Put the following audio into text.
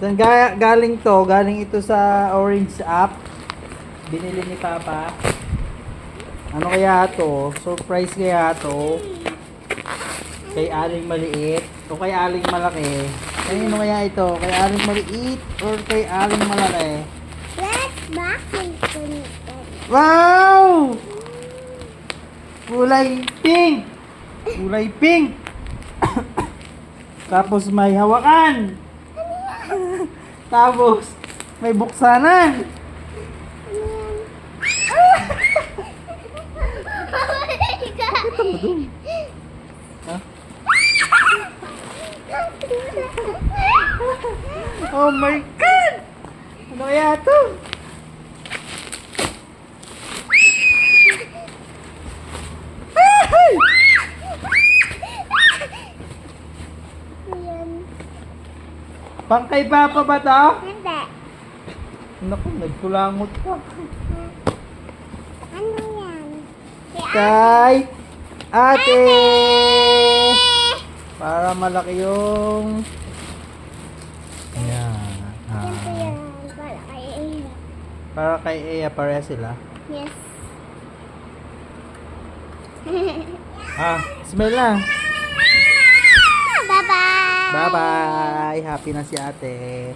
Saan galing to? Galing ito sa Orange app. Binili ni Papa. Ano kaya to? Surprise kaya to? Kay Aling maliit o kay Aling malaki? Kanino kaya ito? Kay Aling maliit or kay Aling malaki? Let's back into it. Wow! Kulay pink! Kulay pink! Tapos may hawakan! Tapos may buksanan! Ito mo dun. Ha? Oh my God! Ano kaya to? Ay! Ayan. Pang kay Papa ba to? Hindi. Naku, nagkulangot ka. Ano yan? Kay Ate! Para malaki yung... Ayan. Ganito yan. Para kay Aya. Para kay Ea, pareha sila. Yes. Smell na. Bye-bye. Bye-bye. Happy na si Ate.